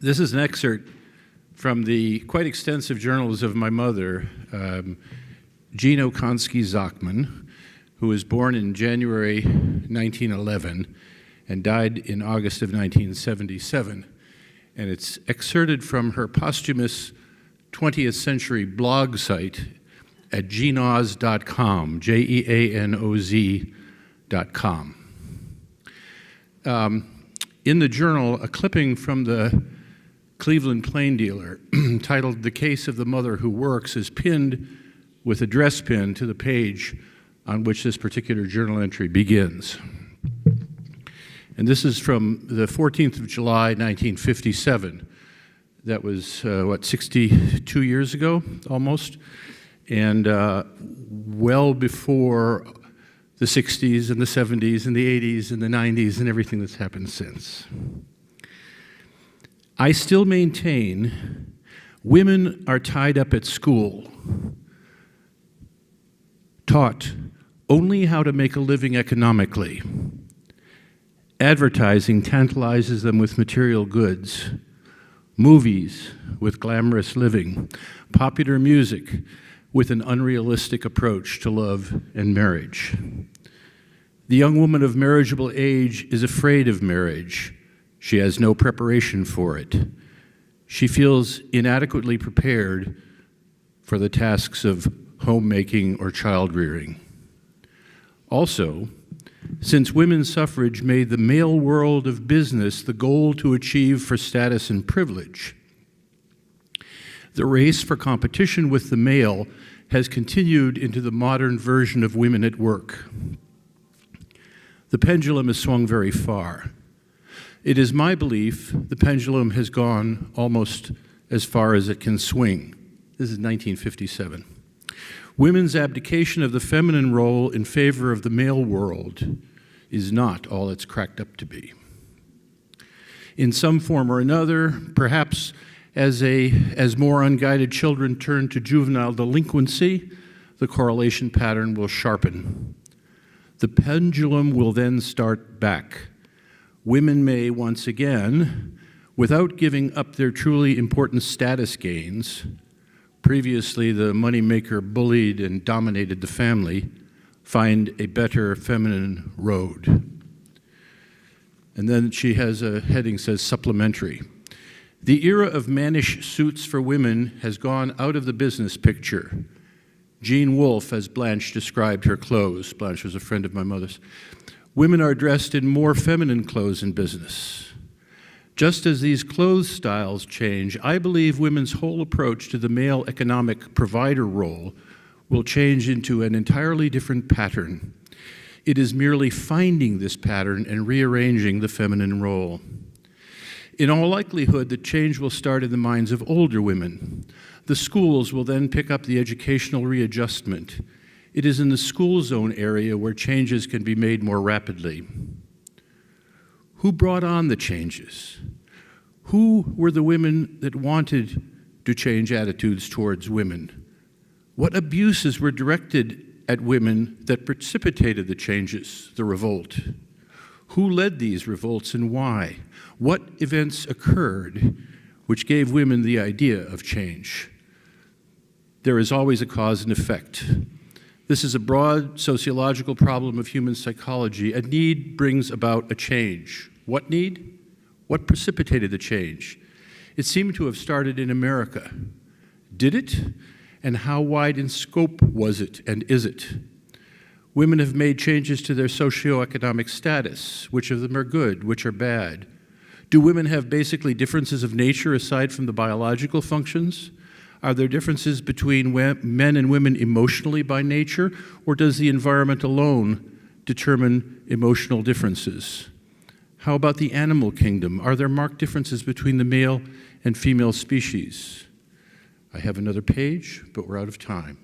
This is an excerpt from the quite extensive journals of my mother, Jean Okonski Zachmann, who was born in January 1911 and died in August of 1977. And it's excerpted from her posthumous 20th century blog site at jeanoz.com, jeanoz.com. In the journal, a clipping from the Cleveland Plain Dealer titled "The Case of the Mother Who Works" is pinned with a dress pin to the page on which this particular journal entry begins. And this is from the 14th of July, 1957. That was, 62 years ago, almost? And well before the 60s and the 70s and the 80s and the 90s and everything that's happened since. I still maintain women are tied up at school, taught only how to make a living economically. Advertising tantalizes them with material goods, movies with glamorous living, popular music with an unrealistic approach to love and marriage. The young woman of marriageable age is afraid of marriage. She has no preparation for it. She feels inadequately prepared for the tasks of homemaking or child rearing. Also, since women's suffrage made the male world of business the goal to achieve for status and privilege, the race for competition with the male has continued into the modern version of women at work. The pendulum has swung very far. It is my belief the pendulum has gone almost as far as it can swing. This is 1957. Women's abdication of the feminine role in favor of the male world is not all it's cracked up to be. In some form or another, perhaps as more unguided children turn to juvenile delinquency, the correlation pattern will sharpen. The pendulum will then start back. Women may once again, without giving up their truly important status gains, previously the moneymaker bullied and dominated the family, find a better feminine road. And then she has a heading says supplementary. The era of mannish suits for women has gone out of the business picture. Jean Wolfe, as Blanche described her clothes, Blanche was a friend of my mother's, women are dressed in more feminine clothes in business. Just as these clothes styles change, I believe women's whole approach to the male economic provider role will change into an entirely different pattern. It is merely finding this pattern and rearranging the feminine role. In all likelihood, the change will start in the minds of older women. The schools will then pick up the educational readjustment. It is in the school zone area where changes can be made more rapidly. Who brought on the changes? Who were the women that wanted to change attitudes towards women? What abuses were directed at women that precipitated the changes, the revolt? Who led these revolts and why? What events occurred which gave women the idea of change? There is always a cause and effect. This is a broad sociological problem of human psychology. A need brings about a change. What need? What precipitated the change? It seemed to have started in America. Did it? And how wide in scope was it and is it? Women have made changes to their socioeconomic status. Which of them are good? Which are bad? Do women have basically differences of nature aside from the biological functions? Are there differences between men and women emotionally by nature, or does the environment alone determine emotional differences? How about the animal kingdom? Are there marked differences between the male and female species? I have another page, but we're out of time.